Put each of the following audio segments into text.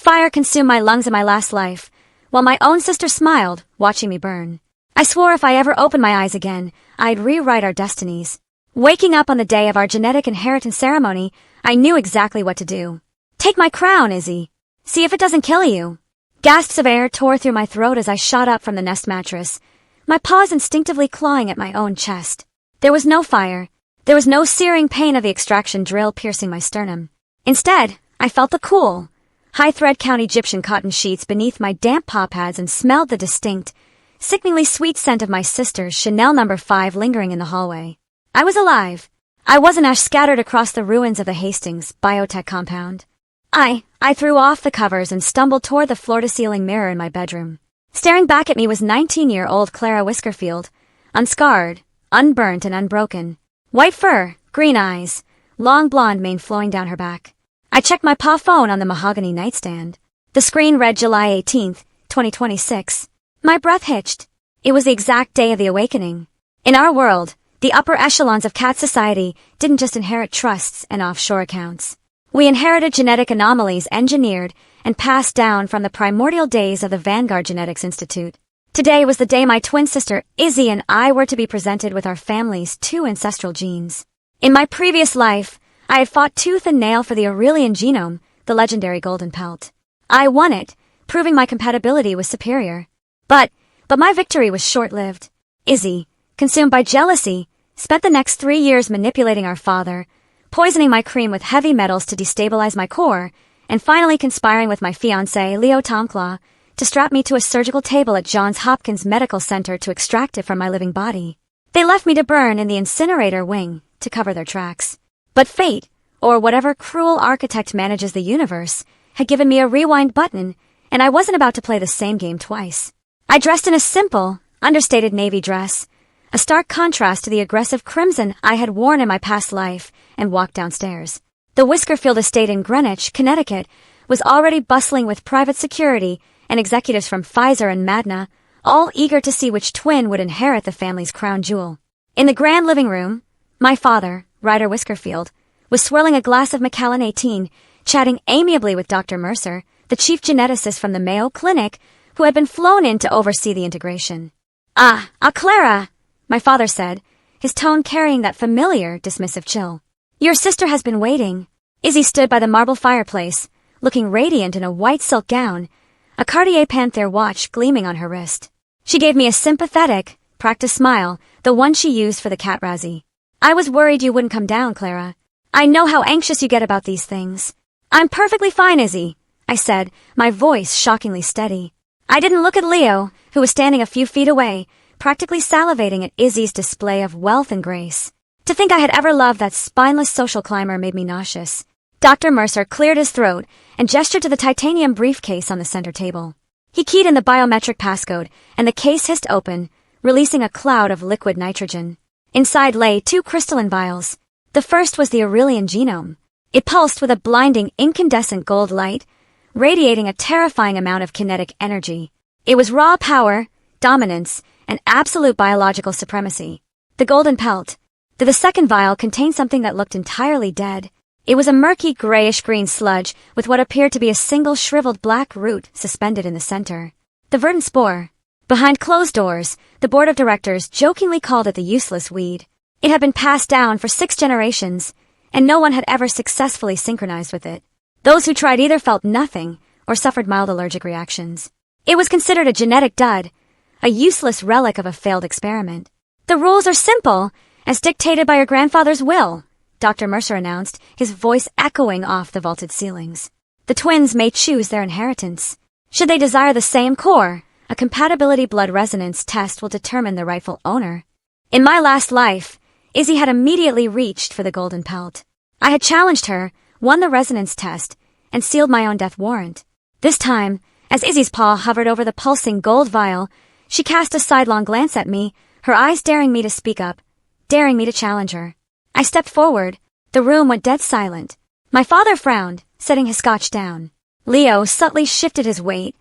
Fire consumed my lungs in my last life, while my own sister smiled, watching me burn. I swore if I ever opened my eyes again, I'd rewrite our destinies. Waking up on the day of our genetic inheritance ceremony, I knew exactly what to do. Take my crown, Izzy. See if it doesn't kill you. Gasps of air tore through my throat as I shot up from the nest mattress, my paws instinctively clawing at my own chest. There was no fire. There was no searing pain of the extraction drill piercing my sternum. Instead, I felt the cool, high-thread count Egyptian cotton sheets beneath my damp paw pads and smelled the distinct, sickeningly sweet scent of my sister's Chanel No. 5 lingering in the hallway. I was alive. I wasn't ash scattered across the ruins of the Hastings biotech compound. I threw off the covers and stumbled toward the floor-to-ceiling mirror in my bedroom. Staring back at me was 19-year-old Clara Whiskerfield, unscarred, unburnt and unbroken. White fur, green eyes, long blonde mane flowing down her back. I checked my paw phone on the mahogany nightstand. The screen read July 18th, 2026. My breath hitched. It was the exact day of the awakening. In our world, the upper echelons of cat society didn't just inherit trusts and offshore accounts. We inherited genetic anomalies engineered and passed down from the primordial days of the Vanguard Genetics Institute. Today was the day my twin sister, Izzy, and I were to be presented with our family's 2 ancestral genes. In my previous life, I had fought tooth and nail for the Aurelian genome, the legendary golden pelt. I won it, proving my compatibility was superior. But my victory was short-lived. Izzy, consumed by jealousy, spent the next 3 years manipulating our father, poisoning my cream with heavy metals to destabilize my core, and finally conspiring with my fiancé, Leo Tomclaw, to strap me to a surgical table at Johns Hopkins Medical Center to extract it from my living body. They left me to burn in the incinerator wing to cover their tracks. But fate, or whatever cruel architect manages the universe, had given me a rewind button, and I wasn't about to play the same game twice. I dressed in a simple, understated navy dress, a stark contrast to the aggressive crimson I had worn in my past life, and walked downstairs. The Whiskerfield estate in Greenwich, Connecticut, was already bustling with private security and executives from Pfizer and Magna, all eager to see which twin would inherit the family's crown jewel. In the grand living room, my father, Ryder Whiskerfield, was swirling a glass of Macallan 18, chatting amiably with Dr. Mercer, the chief geneticist from the Mayo Clinic, who had been flown in to oversee the integration. Clara, my father said, his tone carrying that familiar, dismissive chill. Your sister has been waiting. Izzy stood by the marble fireplace, looking radiant in a white silk gown, a Cartier Panthère watch gleaming on her wrist. She gave me a sympathetic, practiced smile, the one she used for the cat razzie. I was worried you wouldn't come down, Clara. I know how anxious you get about these things. I'm perfectly fine, Izzy, I said, my voice shockingly steady. I didn't look at Leo, who was standing a few feet away, practically salivating at Izzy's display of wealth and grace. To think I had ever loved that spineless social climber made me nauseous. Dr. Mercer cleared his throat and gestured to the titanium briefcase on the center table. He keyed in the biometric passcode, and the case hissed open, releasing a cloud of liquid nitrogen. Inside lay 2 crystalline vials. The first was the Aurelian genome. It pulsed with a blinding incandescent gold light, radiating a terrifying amount of kinetic energy. It was raw power, dominance, and absolute biological supremacy. The golden pelt. The second vial contained something that looked entirely dead. It was a murky grayish-green sludge with what appeared to be a single shriveled black root suspended in the center. The verdant spore. Behind closed doors, the board of directors jokingly called it the useless weed. It had been passed down for 6 generations, and no one had ever successfully synchronized with it. Those who tried either felt nothing or suffered mild allergic reactions. It was considered a genetic dud, a useless relic of a failed experiment. The rules are simple, as dictated by your grandfather's will, Dr. Mercer announced, his voice echoing off the vaulted ceilings. The twins may choose their inheritance. Should they desire the same core, a compatibility blood resonance test will determine the rightful owner. In my last life, Izzy had immediately reached for the golden pelt. I had challenged her, won the resonance test, and sealed my own death warrant. This time, as Izzy's paw hovered over the pulsing gold vial, she cast a sidelong glance at me, her eyes daring me to speak up, daring me to challenge her. I stepped forward. The room went dead silent. My father frowned, setting his scotch down. Leo subtly shifted his weight,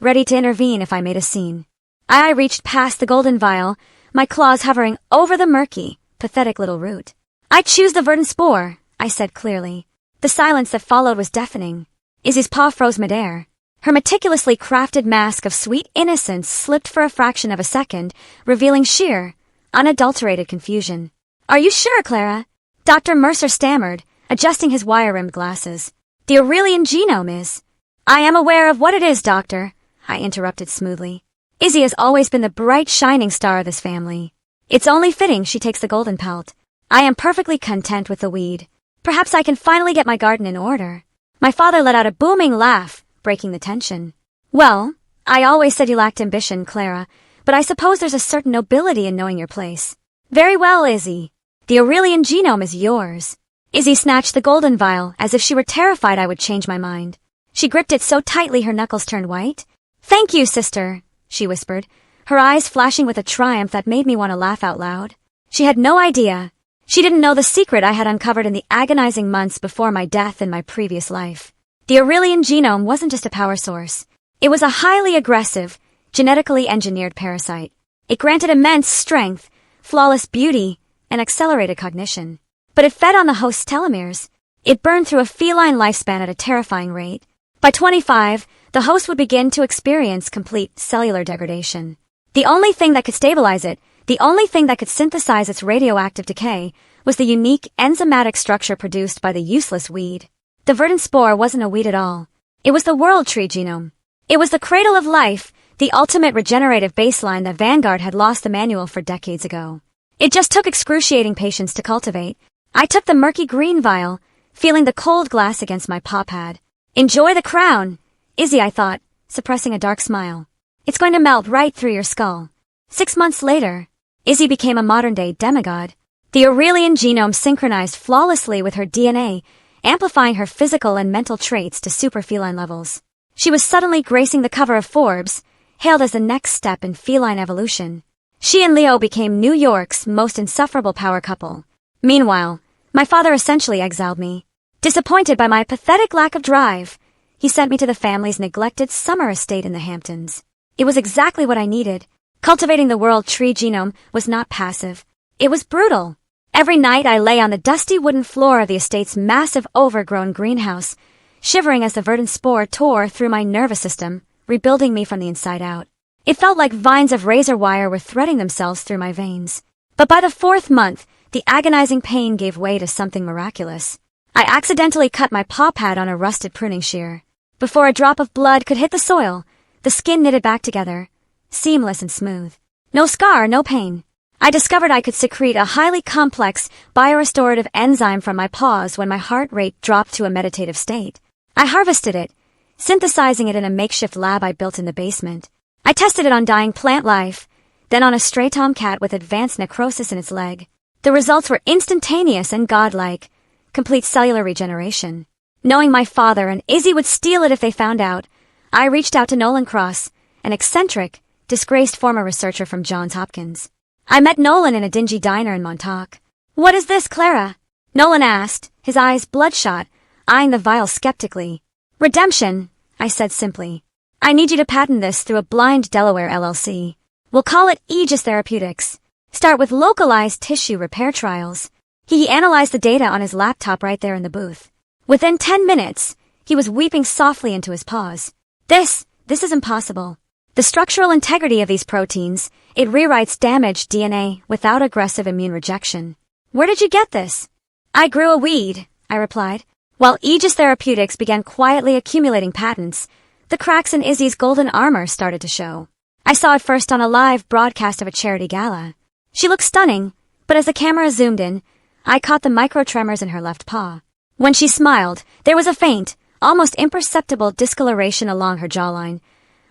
ready to intervene if I made a scene. I reached past the golden vial, my claws hovering over the murky, pathetic little root. I choose the verdant spore, I said clearly. The silence that followed was deafening. Izzy's paw froze midair. Her meticulously crafted mask of sweet innocence slipped for a fraction of a second, revealing sheer, unadulterated confusion. "Are you sure, Clara?" Dr. Mercer stammered, adjusting his wire-rimmed glasses. "The Aurelian genome is—" "I am aware of what it is, doctor," I interrupted smoothly. "Izzy has always been the bright, shining star of this family. It's only fitting she takes the golden pelt. I am perfectly content with the weed. Perhaps I can finally get my garden in order." My father let out a booming laugh, breaking the tension. "Well, I always said you lacked ambition, Clara, but I suppose there's a certain nobility in knowing your place. Very well, Izzy. The Aurelian genome is yours." Izzy snatched the golden vial as if she were terrified I would change my mind. She gripped it so tightly her knuckles turned white. "Thank you, sister," she whispered, her eyes flashing with a triumph that made me want to laugh out loud. She had no idea. She didn't know the secret I had uncovered in the agonizing months before my death in my previous life. The Aurelian genome wasn't just a power source. It was a highly aggressive, genetically engineered parasite. It granted immense strength, flawless beauty, and accelerated cognition. But it fed on the host's telomeres. It burned through a feline lifespan at a terrifying rate. By 25, the host would begin to experience complete cellular degradation. The only thing that could stabilize it, the only thing that could synthesize its radioactive decay, was the unique enzymatic structure produced by the useless weed. The verdant spore wasn't a weed at all. It was the World Tree Genome. It was the cradle of life, the ultimate regenerative baseline that Vanguard had lost the manual for decades ago. It just took excruciating patience to cultivate. I took the murky green vial, feeling the cold glass against my paw pad. "Enjoy the crown, Izzy," I thought, suppressing a dark smile. "It's going to melt right through your skull." 6 months later, Izzy became a modern-day demigod. The Aurelian genome synchronized flawlessly with her DNA, amplifying her physical and mental traits to super-feline levels. She was suddenly gracing the cover of Forbes, hailed as the next step in feline evolution. She and Leo became New York's most insufferable power couple. Meanwhile, my father essentially exiled me. Disappointed by my pathetic lack of drive, he sent me to the family's neglected summer estate in the Hamptons. It was exactly what I needed. Cultivating the World Tree Genome was not passive. It was brutal. Every night I lay on the dusty wooden floor of the estate's massive overgrown greenhouse, shivering as the verdant spore tore through my nervous system, rebuilding me from the inside out. It felt like vines of razor wire were threading themselves through my veins. But by the 4th month, the agonizing pain gave way to something miraculous. I accidentally cut my paw pad on a rusted pruning shear. Before a drop of blood could hit the soil, the skin knitted back together, seamless and smooth. No scar, no pain. I discovered I could secrete a highly complex biorestorative enzyme from my paws when my heart rate dropped to a meditative state. I harvested it, synthesizing it in a makeshift lab I built in the basement. I tested it on dying plant life, then on a stray tomcat with advanced necrosis in its leg. The results were instantaneous and godlike, complete cellular regeneration. Knowing my father and Izzy would steal it if they found out, I reached out to Nolan Cross, an eccentric, disgraced former researcher from Johns Hopkins. I met Nolan in a dingy diner in Montauk. "What is this, Clara?" Nolan asked, his eyes bloodshot, eyeing the vial skeptically. "Redemption," I said simply. "I need you to patent this through a blind Delaware LLC. We'll call it Aegis Therapeutics. Start with localized tissue repair trials." He analyzed the data on his laptop right there in the booth. Within 10 minutes, he was weeping softly into his paws. This is impossible. The structural integrity of these proteins, it rewrites damaged DNA without aggressive immune rejection. "Where did you get this?" "I grew a weed," I replied. While Aegis Therapeutics began quietly accumulating patents, the cracks in Izzy's golden armor started to show. I saw it first on a live broadcast of a charity gala. She looked stunning, but as the camera zoomed in, I caught the micro-tremors in her left paw. When she smiled, there was a faint, almost imperceptible discoloration along her jawline,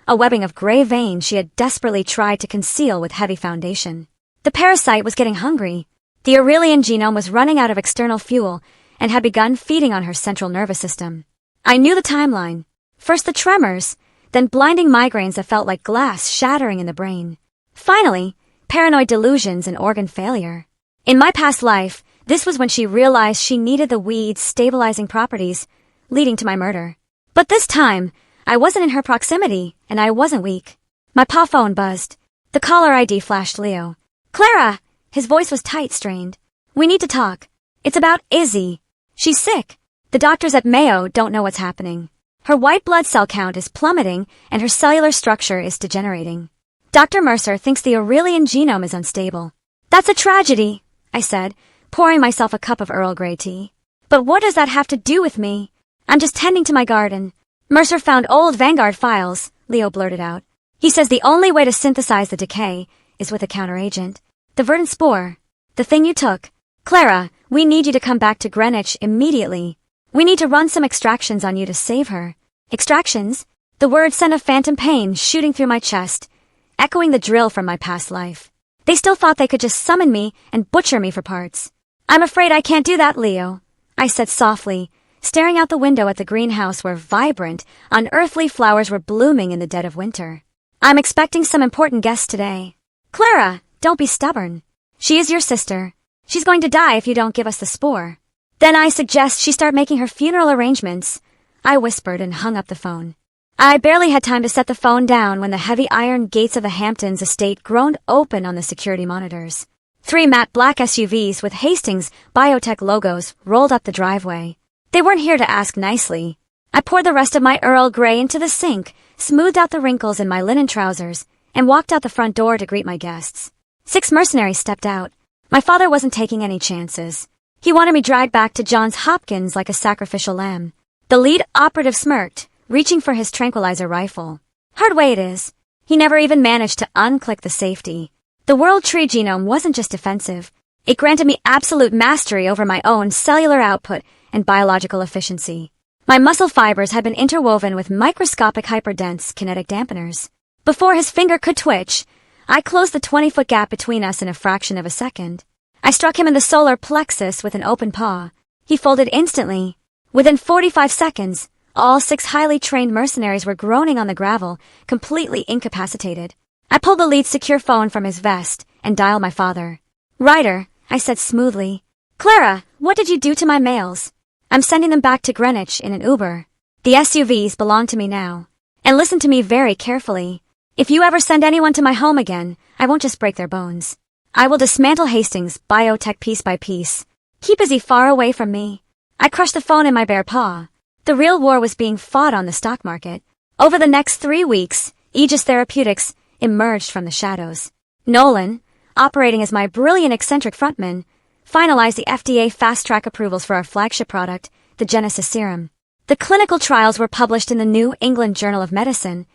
a webbing of gray veins she had desperately tried to conceal with heavy foundation. The parasite was getting hungry. The Aurelian genome was running out of external fuel and had begun feeding on her central nervous system. I knew the timeline. First the tremors, then blinding migraines that felt like glass shattering in the brain. Finally, paranoid delusions and organ failure. In my past life, this was when she realized she needed the weed's stabilizing properties, leading to my murder. But this time, I wasn't in her proximity, and I wasn't weak. My paw phone buzzed. The caller ID flashed Leo. "Clara!" His voice was tight, strained. "We need to talk. It's about Izzy. She's sick. The doctors at Mayo don't know what's happening. Her white blood cell count is plummeting and her cellular structure is degenerating. Dr. Mercer thinks the Aurelian genome is unstable. That's a tragedy, I said, pouring myself a cup of Earl Grey tea. But what does that have to do with me? I'm just tending to my garden. Mercer found old Vanguard files, Leo blurted out. He says the only way to synthesize the decay is with a counteragent. The verdant spore. The thing you took. Clara, we need you to come back to Greenwich immediately. We need to run some extractions on you to save her. Extractions? The word sent a phantom pain shooting through my chest, echoing the drill from my past life. They still thought they could just summon me and butcher me for parts. I'm afraid I can't do that, Leo, I said softly, staring out the window at the greenhouse where vibrant, unearthly flowers were blooming in the dead of winter. I'm expecting some important guests today. Clara, don't be stubborn. She is your sister. She's going to die if you don't give us the spore. Then I suggest she start making her funeral arrangements, I whispered and hung up the phone. I barely had time to set the phone down when the heavy iron gates of the Hamptons estate groaned open on the security monitors. 3 matte black SUVs with Hastings Biotech logos rolled up the driveway. They weren't here to ask nicely. I poured the rest of my Earl Grey into the sink, smoothed out the wrinkles in my linen trousers, and walked out the front door to greet my guests. 6 mercenaries stepped out. My father wasn't taking any chances. He wanted me dragged back to Johns Hopkins like a sacrificial lamb. The lead operative smirked, reaching for his tranquilizer rifle. Hard way it is. He never even managed to unclick the safety. The World Tree Genome wasn't just defensive. It granted me absolute mastery over my own cellular output and biological efficiency. My muscle fibers had been interwoven with microscopic hyperdense kinetic dampeners. Before his finger could twitch, I closed the 20-foot gap between us in a fraction of a second. I struck him in the solar plexus with an open paw. He folded instantly. Within 45 seconds, all 6 highly trained mercenaries were groaning on the gravel, completely incapacitated. I pulled the lead secure phone from his vest and dialed my father. Ryder, I said smoothly. Clara, what did you do to my mails? I'm sending them back to Greenwich in an Uber. The SUVs belong to me now. And listen to me very carefully. If you ever send anyone to my home again, I won't just break their bones. I will dismantle Hastings Biotech piece by piece. Keep Izzy far away from me. I crushed the phone in my bare paw. The real war was being fought on the stock market. Over the next 3 weeks, Aegis Therapeutics emerged from the shadows. Nolan, operating as my brilliant eccentric frontman, finalized the FDA fast-track approvals for our flagship product, the Genesis Serum. The clinical trials were published in the New England Journal of Medicine,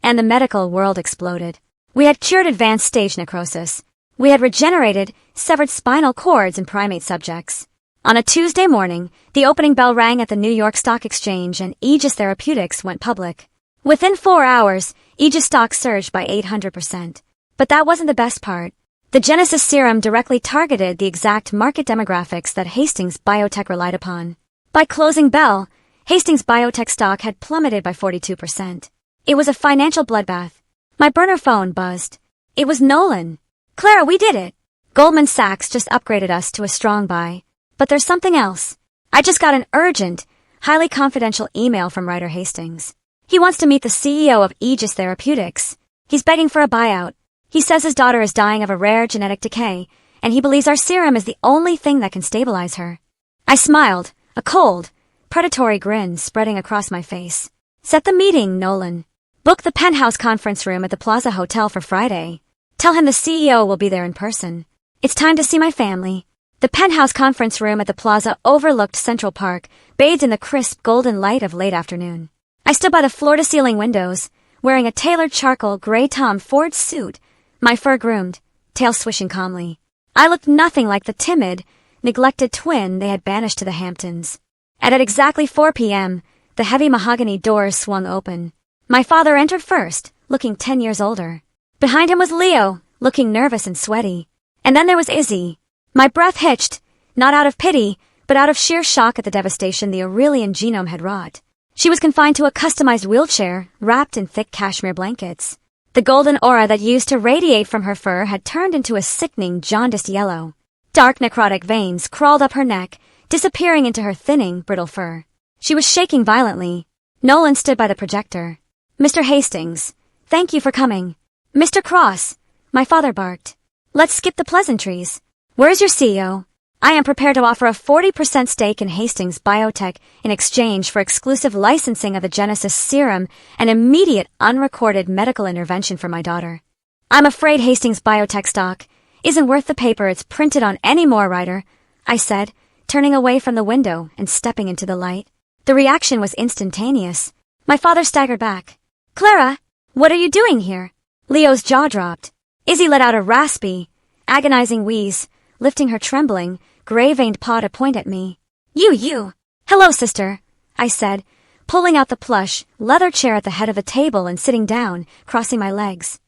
and the medical world exploded. We had cured advanced stage necrosis. We had regenerated severed spinal cords in primate subjects. On a Tuesday morning, the opening bell rang at the New York Stock Exchange and Aegis Therapeutics went public. Within 4 hours, Aegis stock surged by 800%. But that wasn't the best part. The Genesis Serum directly targeted the exact market demographics that Hastings Biotech relied upon. By closing bell, Hastings Biotech stock had plummeted by 42%. It was a financial bloodbath. My burner phone buzzed. It was Nolan. Clara, we did it. Goldman Sachs just upgraded us to a strong buy. But there's something else. I just got an urgent, highly confidential email from Ryder Hastings. He wants to meet the CEO of Aegis Therapeutics. He's begging for a buyout. He says his daughter is dying of a rare genetic decay, and he believes our serum is the only thing that can stabilize her. I smiled, a cold, predatory grin spreading across my face. Set the meeting, Nolan. Book the penthouse conference room at the Plaza Hotel for Friday. Tell him the CEO will be there in person. It's time to see my family. The penthouse conference room at the Plaza overlooked Central Park, bathed in the crisp golden light of late afternoon. I stood by the floor-to-ceiling windows, wearing a tailored charcoal gray Tom Ford suit, my fur groomed, tail swishing calmly. I looked nothing like the timid, neglected twin they had banished to the Hamptons. At exactly 4 p.m., the heavy mahogany doors swung open. My father entered first, looking 10 years older. Behind him was Leo, looking nervous and sweaty. And then there was Izzy. My breath hitched, not out of pity, but out of sheer shock at the devastation the Aurelian genome had wrought. She was confined to a customized wheelchair, wrapped in thick cashmere blankets. The golden aura that used to radiate from her fur had turned into a sickening jaundiced yellow. Dark necrotic veins crawled up her neck, disappearing into her thinning, brittle fur. She was shaking violently. Nolan stood by the projector. Mr. Hastings, thank you for coming. Mr. Cross, my father barked. Let's skip the pleasantries. Where's your CEO? I am prepared to offer a 40% stake in Hastings Biotech in exchange for exclusive licensing of the Genesis serum and immediate unrecorded medical intervention for my daughter. I'm afraid Hastings Biotech stock isn't worth the paper it's printed on anymore, Ryder, I said, turning away from the window and stepping into the light. The reaction was instantaneous. My father staggered back. Clara, what are you doing here? Leo's jaw dropped. Izzy let out a raspy, agonizing wheeze, lifting her trembling, gray-veined paw to point at me. You! Hello, sister, I said, pulling out the plush, leather chair at the head of the table and sitting down, crossing my legs.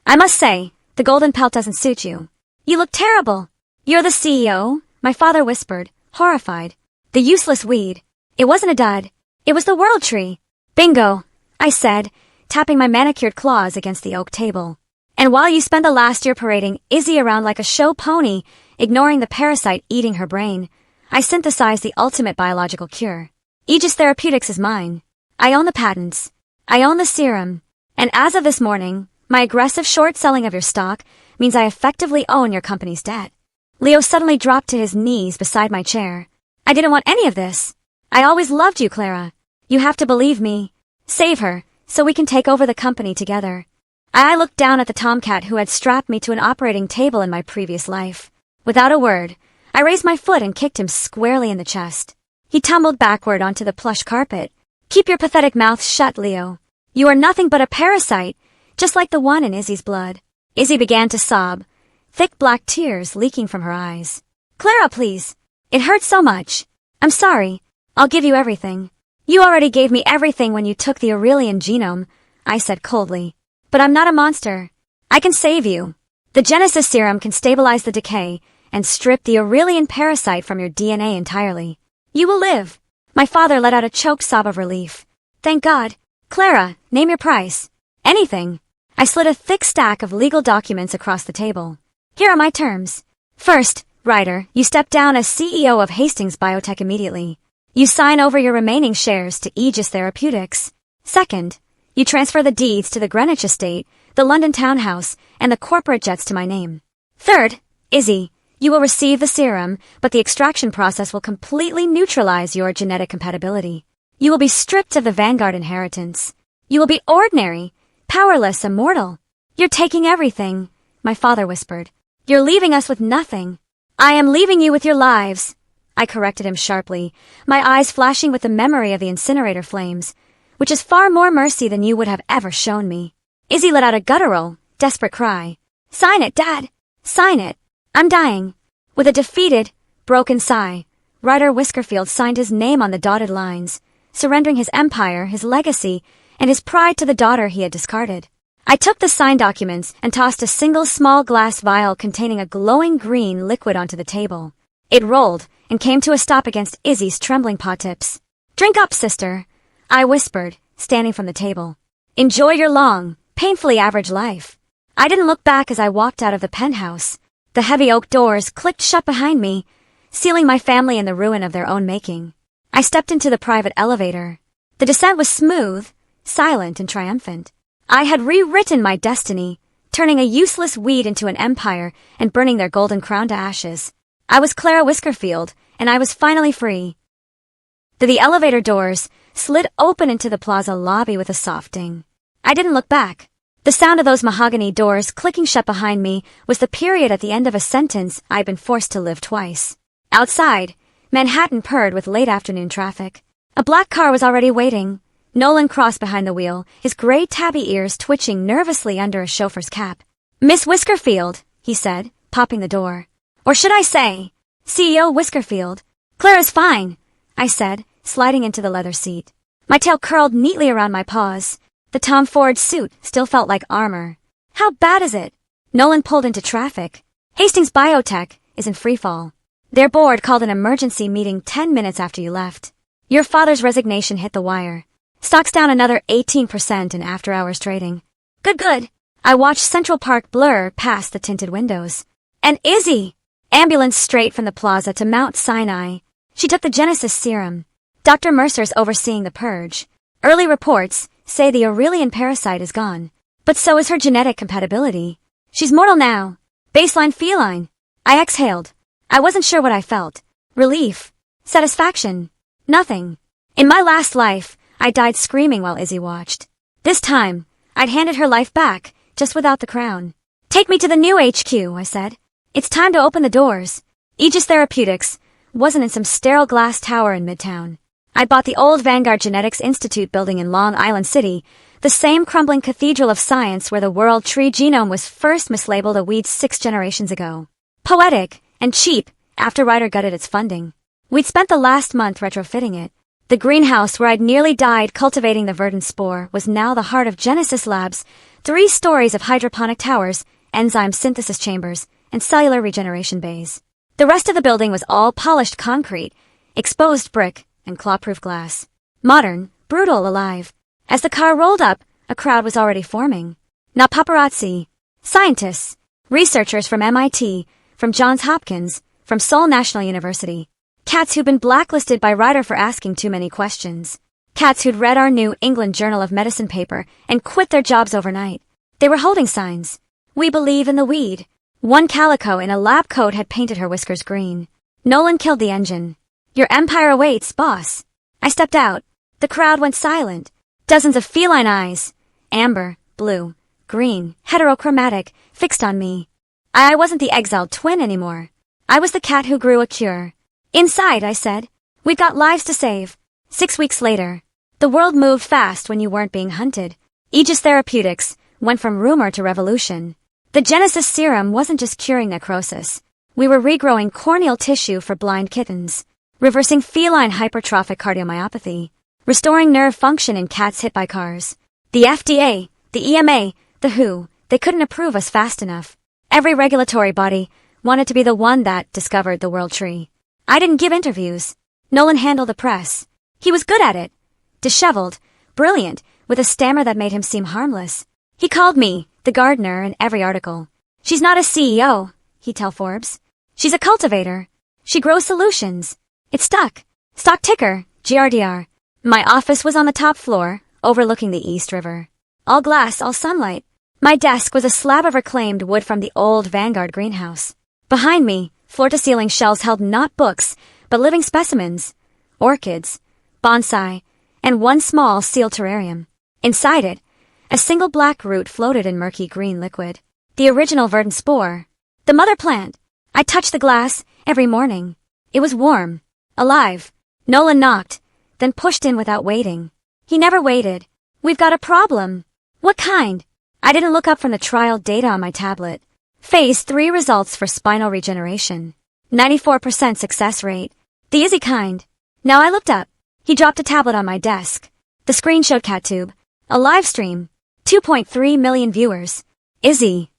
I must say, the golden pelt doesn't suit you. You look terrible. You're the CEO? My father whispered, horrified. The useless weed. It wasn't a dud. It was the World Tree. Bingo, I said, tapping my manicured claws against the oak table. And while you spent the last year parading Izzy around like a show pony, ignoring the parasite eating her brain, I synthesized the ultimate biological cure. Aegis Therapeutics is mine. I own the patents. I own the serum. And as of this morning, my aggressive short selling of your stock means I effectively own your company's debt. Leo suddenly dropped to his knees beside my chair. I didn't want any of this. I always loved you, Clara. You have to believe me. Save her, so we can take over the company together. I looked down at the tomcat who had strapped me to an operating table in my previous life. Without a word, I raised my foot and kicked him squarely in the chest. He tumbled backward onto the plush carpet. Keep your pathetic mouth shut, Leo. You are nothing but a parasite, just like the one in Izzy's blood. Izzy began to sob, thick black tears leaking from her eyes. Clara, please. It hurts so much. I'm sorry. I'll give you everything. You already gave me everything when you took the Aurelian genome, I said coldly. But I'm not a monster. I can save you. The Genesis serum can stabilize the decay and strip the Aurelian parasite from your DNA entirely. You will live. My father let out a choked sob of relief. Thank God. Clara, name your price. Anything. I slid a thick stack of legal documents across the table. Here are my terms. First, Ryder, you step down as CEO of Hastings Biotech immediately. You sign over your remaining shares to Aegis Therapeutics. Second, you transfer the deeds to the Greenwich estate, the London townhouse, and the corporate jets to my name. Third, Izzy, you will receive the serum, but the extraction process will completely neutralize your genetic compatibility. You will be stripped of the Vanguard inheritance. You will be ordinary, powerless, immortal. You're taking everything, my father whispered. You're leaving us with nothing. I am leaving you with your lives, I corrected him sharply, my eyes flashing with the memory of the incinerator flames, which is far more mercy than you would have ever shown me. Izzy let out a guttural, desperate cry. Sign it, Dad! Sign it! I'm dying. With a defeated, broken sigh, Ryder Whiskerfield signed his name on the dotted lines, surrendering his empire, his legacy, and his pride to the daughter he had discarded. I took the signed documents and tossed a single small glass vial containing a glowing green liquid onto the table. It rolled and came to a stop against Izzy's trembling paw tips. Drink up, sister, I whispered, standing from the table. Enjoy your long, painfully average life. I didn't look back as I walked out of the penthouse. The heavy oak doors clicked shut behind me, sealing my family in the ruin of their own making. I stepped into the private elevator. The descent was smooth, silent, and triumphant. I had rewritten my destiny, turning a useless weed into an empire and burning their golden crown to ashes. I was Clara Whiskerfield, and I was finally free. The elevator doors slid open into the plaza lobby with a soft ding. I didn't look back. The sound of those mahogany doors clicking shut behind me was the period at the end of a sentence I'd been forced to live twice. Outside, Manhattan purred with late afternoon traffic. A black car was already waiting. Nolan crossed behind the wheel, his gray tabby ears twitching nervously under a chauffeur's cap. Miss Whiskerfield, he said, popping the door. Or should I say, CEO Whiskerfield. Clara's fine, I said, sliding into the leather seat. My tail curled neatly around my paws. The Tom Ford suit still felt like armor. How bad is it? Nolan pulled into traffic. Hastings Biotech is in freefall. Their board called an emergency meeting 10 minutes after you left. Your father's resignation hit the wire. Stock's down another 18% in after-hours trading. Good. I watched Central Park blur past the tinted windows. And Izzy! Ambulance straight from the plaza to Mount Sinai. She took the Genesis serum. Dr. Mercer's overseeing the purge. Early reports say the Aurelian parasite is gone. But so is her genetic compatibility. She's mortal now. Baseline feline. I exhaled. I wasn't sure what I felt. Relief. Satisfaction. Nothing. In my last life, I died screaming while Izzy watched. This time, I'd handed her life back, just without the crown. Take me to the new HQ, I said. It's time to open the doors. Aegis Therapeutics wasn't in some sterile glass tower in Midtown. I bought the old Vanguard Genetics Institute building in Long Island City, the same crumbling cathedral of science where the World Tree Genome was first mislabeled a weed 6 generations ago. Poetic and cheap after Ryder gutted its funding. We'd spent the last month retrofitting it. The greenhouse where I'd nearly died cultivating the verdant spore was now the heart of Genesis Labs, 3 stories of hydroponic towers, enzyme synthesis chambers, and cellular regeneration bays. The rest of the building was all polished concrete, exposed brick, and claw-proof glass. Modern, brutal, alive. As the car rolled up, a crowd was already forming. Not paparazzi. Scientists. Researchers from MIT, from Johns Hopkins, from Seoul National University. Cats who'd been blacklisted by Ryder for asking too many questions. Cats who'd read our New England Journal of Medicine paper and quit their jobs overnight. They were holding signs. We believe in the weed. One calico in a lab coat had painted her whiskers green. Nolan killed the engine. Your empire awaits, boss. I stepped out. The crowd went silent. Dozens of feline eyes. Amber, blue, green, heterochromatic, fixed on me. I wasn't the exiled twin anymore. I was the cat who grew a cure. Inside, I said. We've got lives to save. 6 weeks later. The world moved fast when you weren't being hunted. Aegis Therapeutics went from rumor to revolution. The Genesis serum wasn't just curing necrosis. We were regrowing corneal tissue for blind kittens, reversing feline hypertrophic cardiomyopathy, restoring nerve function in cats hit by cars. The FDA, the EMA, the WHO, they couldn't approve us fast enough. Every regulatory body wanted to be the one that discovered the World Tree. I didn't give interviews. Nolan handled the press. He was good at it. Disheveled, brilliant, with a stammer that made him seem harmless. He called me the gardener in every article. She's not a CEO, he'd tell Forbes. She's a cultivator. She grows solutions. It stuck. Stock ticker, GRDR. My office was on the top floor, overlooking the East River. All glass, all sunlight. My desk was a slab of reclaimed wood from the old Vanguard greenhouse. Behind me, floor-to-ceiling shelves held not books, but living specimens, orchids, bonsai, and one small sealed terrarium. Inside it, a single black root floated in murky green liquid. The original verdant spore. The mother plant. I touched the glass every morning. It was warm, alive. Nolan knocked, then pushed in without waiting. He never waited. We've got a problem. What kind? I didn't look up from the trial data on my tablet. Phase 3 results for spinal regeneration. 94% success rate. The Izzy kind. Now I looked up. He dropped a tablet on my desk. The screen showed CatTube. A live stream. 2.3 million viewers. Izzy.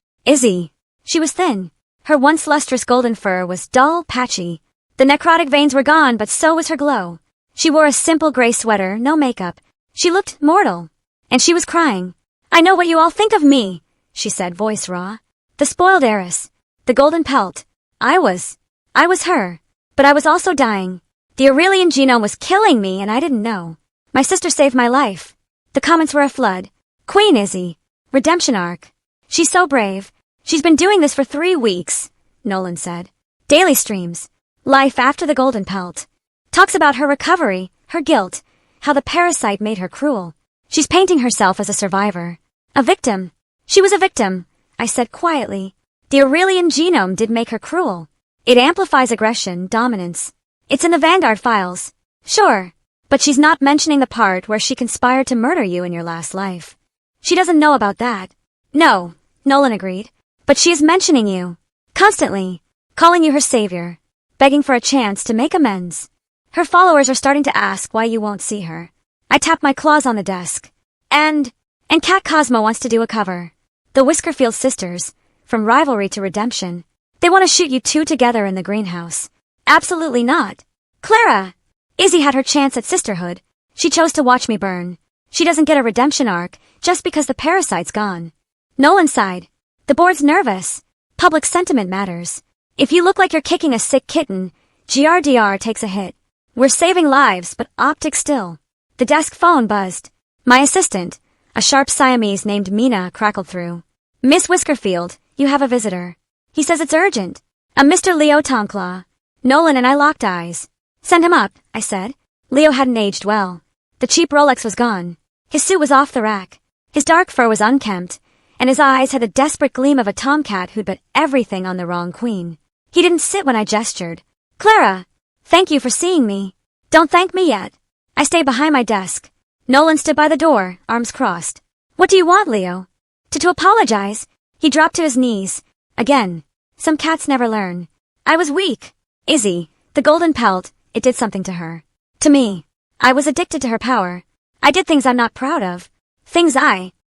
She was thin. Her once lustrous golden fur was dull, patchy. The necrotic veins were gone, but so was her glow. She wore a simple gray sweater, no makeup. She looked mortal. And she was crying. I know what you all think of me, she said, voice raw. The spoiled heiress. The golden pelt. I was her. But I was also dying. The Aurelian genome was killing me and I didn't know. My sister saved my life. The comments were a flood. Queen Izzy. Redemption arc. She's so brave. She's been doing this for 3 weeks, Nolan said. Daily streams. Life after the golden pelt. Talks about her recovery, her guilt, how the parasite made her cruel. She's painting herself as a survivor. A victim. She was a victim, I said quietly. The Aurelian genome did make her cruel. It amplifies aggression, dominance. It's in the Vanguard files. Sure. But she's not mentioning the part where she conspired to murder you in your last life. She doesn't know about that. No, Nolan agreed. But she is mentioning you. Constantly. Calling you her savior. Begging for a chance to make amends. Her followers are starting to ask why you won't see her. I tapped my claws on the desk. And Cat Cosmo wants to do a cover. The Whiskerfield sisters. From rivalry to redemption. They want to shoot you two together in the greenhouse. Absolutely not. Clara! Izzy had her chance at sisterhood. She chose to watch me burn. She doesn't get a redemption arc just because the parasite's gone. Nolan sighed. The board's nervous. Public sentiment matters. If you look like you're kicking a sick kitten, GRDR takes a hit. We're saving lives, but optics still. The desk phone buzzed. My assistant, a sharp Siamese named Mina, crackled through. Miss Whiskerfield, you have a visitor. He says it's urgent. A Mr. Leo Tonclaw. Nolan and I locked eyes. Send him up, I said. Leo hadn't aged well. The cheap Rolex was gone. His suit was off the rack. His dark fur was unkempt, and his eyes had the desperate gleam of a tomcat who'd bet everything on the wrong queen. He didn't sit when I gestured. Clara! Thank you for seeing me. Don't thank me yet. I stayed behind my desk. Nolan stood by the door, arms crossed. What do you want, Leo? To apologize. He dropped to his knees. Again. Some cats never learn. I was weak. Izzy, the golden pelt, it did something to her. To me. I was addicted to her power. I did things I'm not proud of.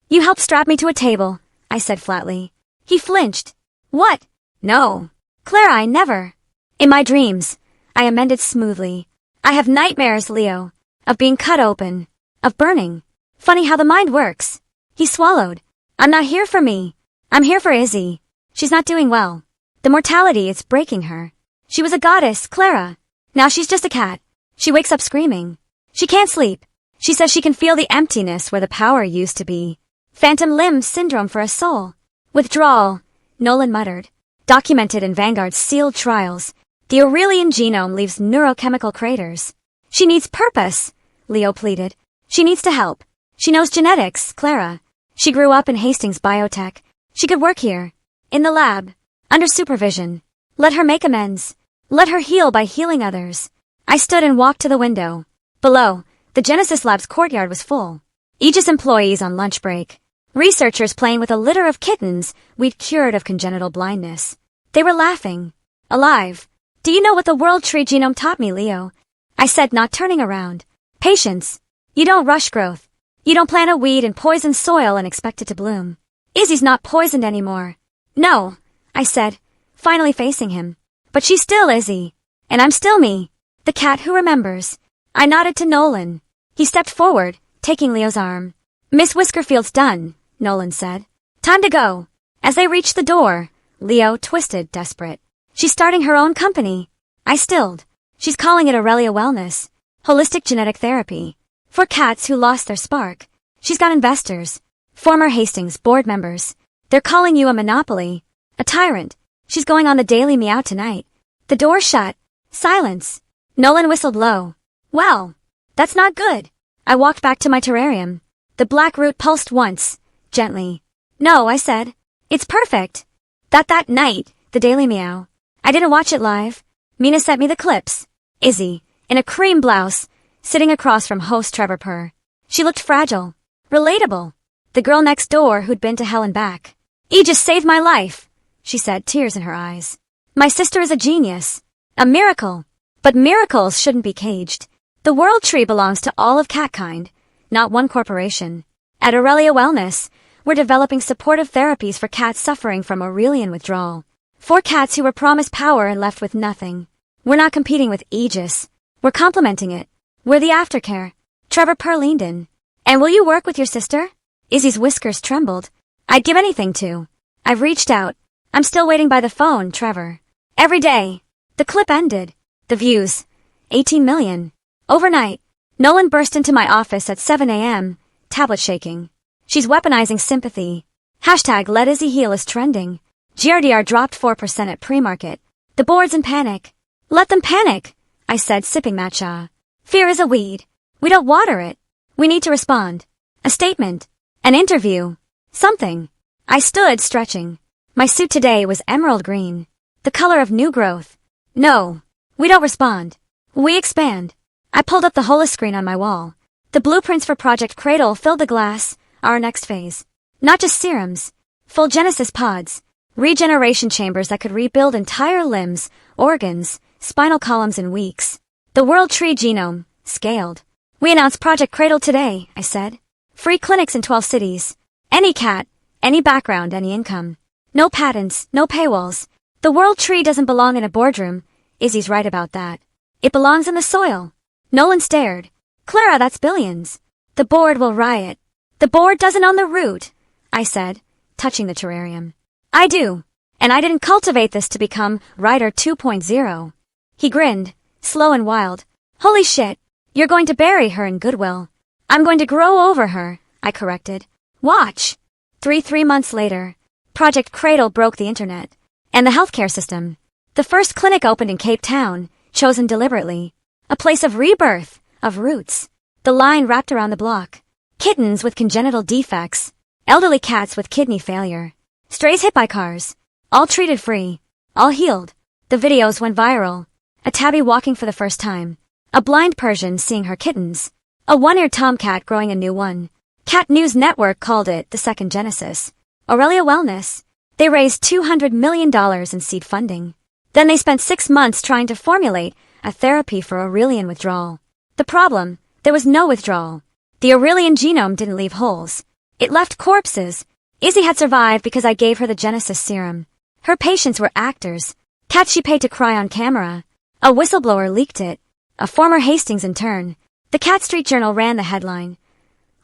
You helped strap me to a table, I said flatly. He flinched. What? No. Clara, I never. In my dreams, I amended smoothly. I have nightmares, Leo. Of being cut open. Of burning. Funny how the mind works. He swallowed. I'm not here for me. I'm here for Izzy. She's not doing well. The mortality, it's breaking her. She was a goddess, Clara. Now she's just a cat. She wakes up screaming. She can't sleep. She says she can feel the emptiness where the power used to be. Phantom limb syndrome for a soul. Withdrawal, Nolan muttered. Documented in Vanguard's sealed trials. The Aurelian genome leaves neurochemical craters. She needs purpose, Leo pleaded. She needs to help. She knows genetics, Clara. She grew up in Hastings Biotech. She could work here. In the lab. Under supervision. Let her make amends. Let her heal by healing others. I stood and walked to the window. Below, the Genesis Lab's courtyard was full. Aegis employees on lunch break. Researchers playing with a litter of kittens we'd cured of congenital blindness. They were laughing. Alive. Do you know what the World Tree Genome taught me, Leo? I said, not turning around. Patience. You don't rush growth. You don't plant a weed in poison soil and expect it to bloom. Izzy's not poisoned anymore. No, I said, finally facing him. But she's still Izzy. And I'm still me. The cat who remembers. I nodded to Nolan. He stepped forward, taking Leo's arm. Miss Whiskerfield's done, Nolan said. Time to go. As they reached the door, Leo twisted, desperate. She's starting her own company. I stilled. She's calling it Aurelia Wellness. Holistic genetic therapy. For cats who lost their spark. She's got investors. Former Hastings board members. They're calling you a monopoly. A tyrant. She's going on the Daily Meow tonight. The door shut. Silence. Nolan whistled low. Well, that's not good. I walked back to my terrarium. The black root pulsed once, gently. No, I said. It's perfect. That night, the Daily Meow. I didn't watch it live. Mina sent me the clips. Izzy, in a cream blouse, sitting across from host Trevor Purr. She looked fragile. Relatable. The girl next door who'd been to hell and back. Aegis saved my life, she said, tears in her eyes. My sister is a genius. A miracle. But miracles shouldn't be caged. The World Tree belongs to all of catkind, not one corporation. At Aurelia Wellness, we're developing supportive therapies for cats suffering from Aurelian withdrawal. For cats who were promised power and left with nothing. We're not competing with Aegis. We're complementing it. We're the aftercare. Trevor Purr leaned in. And will you work with your sister? Izzy's whiskers trembled. I'd give anything to. I've reached out. I'm still waiting by the phone, Trevor. Every day. The clip ended. The views. 18 million. Overnight. Nolan burst into my office at 7 a.m., tablet shaking. She's weaponizing sympathy. Hashtag Let Izzy Heal is trending. GRDR dropped 4% at pre-market. The board's in panic. Let them panic, I said, sipping matcha. Fear is a weed. We don't water it. We need to respond. A statement. An interview. Something. I stood, stretching. My suit today was emerald green. The color of new growth. No. We don't respond. We expand. I pulled up the holoscreen on my wall. The blueprints for Project Cradle filled the glass, our next phase. Not just serums. Full Genesis pods. Regeneration chambers that could rebuild entire limbs, organs, spinal columns in weeks. The World Tree Genome. Scaled. We announced Project Cradle today, I said. Free clinics in 12 cities. Any cat, any background, any income. No patents, no paywalls. The World Tree doesn't belong in a boardroom. Izzy's right about that. It belongs in the soil. Nolan stared. Clara, that's billions. The board will riot. The board doesn't own the root, I said, touching the terrarium. I do. And I didn't cultivate this to become Writer 2.0. He grinned, slow and wild. Holy shit, you're going to bury her in goodwill. I'm going to grow over her, I corrected. Watch. 3 months later, Project Cradle broke the internet. And the healthcare system. The first clinic opened in Cape Town, chosen deliberately. A place of rebirth, of roots. The line wrapped around the block. Kittens with congenital defects. Elderly cats with kidney failure. Strays hit by cars. All treated free. All healed. The videos went viral. A tabby walking for the first time. A blind Persian seeing her kittens. A one-eared tomcat growing a new one. Cat News Network called it the second Genesis. Aurelia Wellness. They raised $200 million in seed funding. Then they spent 6 months trying to formulate a therapy for Aurelian withdrawal. The problem, there was no withdrawal. The Aurelian genome didn't leave holes. It left corpses. Izzy had survived because I gave her the Genesis serum. Her patients were actors. Cats she paid to cry on camera. A whistleblower leaked it. A former Hastings intern. The Cat Street Journal ran the headline.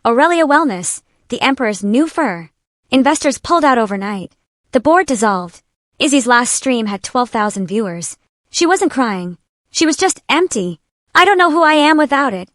Aurelia Wellness, the Emperor's new fur. Investors pulled out overnight. The board dissolved. Izzy's last stream had 12,000 viewers. She wasn't crying. She was just empty. I don't know who I am without it,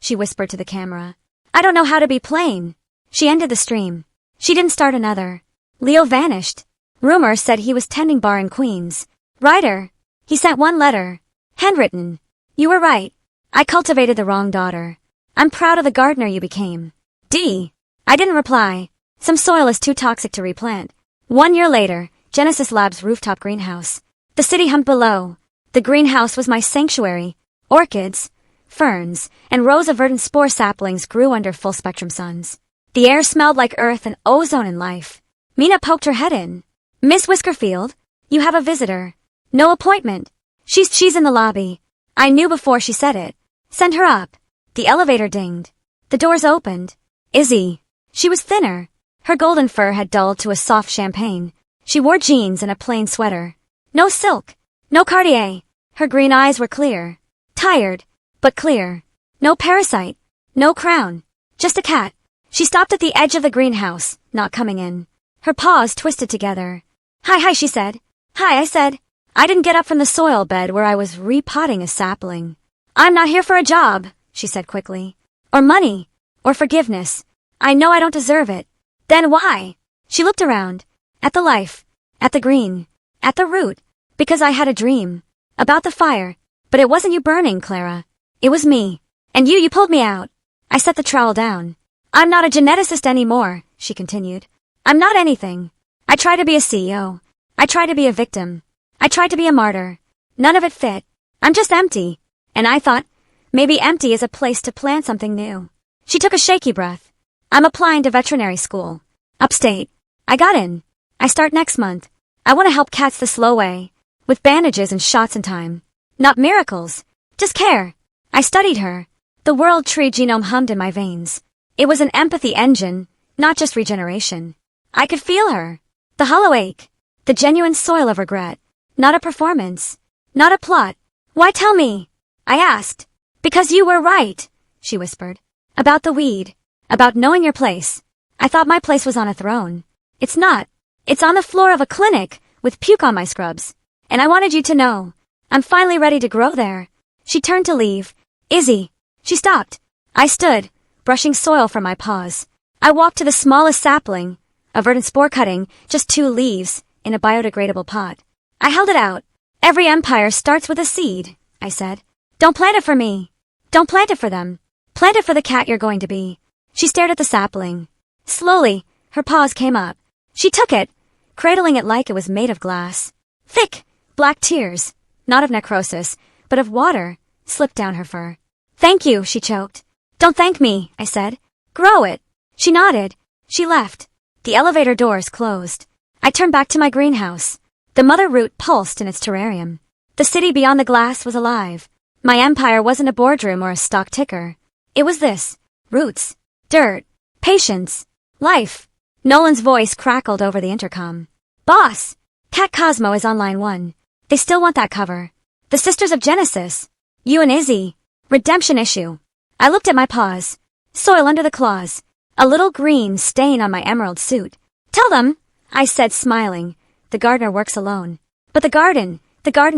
she whispered to the camera. I don't know how to be plain. She ended the stream. She didn't start another. Leo vanished. Rumor said he was tending bar in Queens. Writer. He sent one letter. Handwritten. You were right. I cultivated the wrong daughter. I'm proud of the gardener you became. D. I didn't reply. Some soil is too toxic to replant. 1 year later, Genesis Labs rooftop greenhouse. The city hummed below. The greenhouse was my sanctuary. Orchids, ferns, and rows of verdant spore saplings grew under full-spectrum suns. The air smelled like earth and ozone and life. Mina poked her head in. Miss Whiskerfield, you have a visitor. No appointment. She's in the lobby. I knew before she said it. Send her up. The elevator dinged. The doors opened. Izzy. She was thinner. Her golden fur had dulled to a soft champagne. She wore jeans and a plain sweater. No silk. No Cartier. Her green eyes were clear. Tired, but clear. No parasite. No crown. Just a cat. She stopped at the edge of the greenhouse, not coming in. Her paws twisted together. Hi, she said. Hi, I said. I didn't get up from the soil bed where I was repotting a sapling. I'm not here for a job, she said quickly. Or money. Or forgiveness. I know I don't deserve it. Then why? She looked around. At the life. At the green. At the root. Because I had a dream. About the fire. But it wasn't you burning, Clara. It was me. And you pulled me out. I set the trowel down. I'm not a geneticist anymore, she continued. I'm not anything. I try to be a CEO. I try to be a victim. I tried to be a martyr. None of it fit. I'm just empty. And I thought, maybe empty is a place to plant something new. She took a shaky breath. I'm applying to veterinary school. Upstate. I got in. I start next month. I want to help cats the slow way. With bandages and shots in time. Not miracles. Just care. I studied her. The World Tree Genome hummed in my veins. It was an empathy engine, not just regeneration. I could feel her. The hollow ache. The genuine soil of regret. Not a performance. Not a plot. Why tell me? I asked. Because you were right, she whispered. About the weed. About knowing your place. I thought my place was on a throne. It's not. It's on the floor of a clinic, with puke on my scrubs. And I wanted you to know. I'm finally ready to grow there. She turned to leave. Izzy. She stopped. I stood, brushing soil from my paws. I walked to the smallest sapling, a verdant spore cutting, just 2 leaves, in a biodegradable pot. I held it out. Every empire starts with a seed, I said. Don't plant it for me. Don't plant it for them. Plant it for the cat you're going to be. She stared at the sapling. Slowly, her paws came up. She took it, cradling it like it was made of glass. Thick, black tears, not of necrosis, but of water, slipped down her fur. Thank you, she choked. Don't thank me, I said. Grow it. She nodded. She left. The elevator doors closed. I turned back to my greenhouse. The mother root pulsed in its terrarium. The city beyond the glass was alive. My empire wasn't a boardroom or a stock ticker. It was this. Roots. Dirt. Patience. Life. Nolan's voice crackled over the intercom. Boss! Cat Cosmo is on line 1. They still want that cover. The Sisters of Genesis. You and Izzy. Redemption issue. I looked at my paws. Soil under the claws. A little green stain on my emerald suit. Tell them, I said smiling. The gardener works alone. But the garden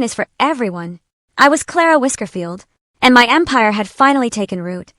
is for everyone. I was Clara Whiskerfield, and my empire had finally taken root.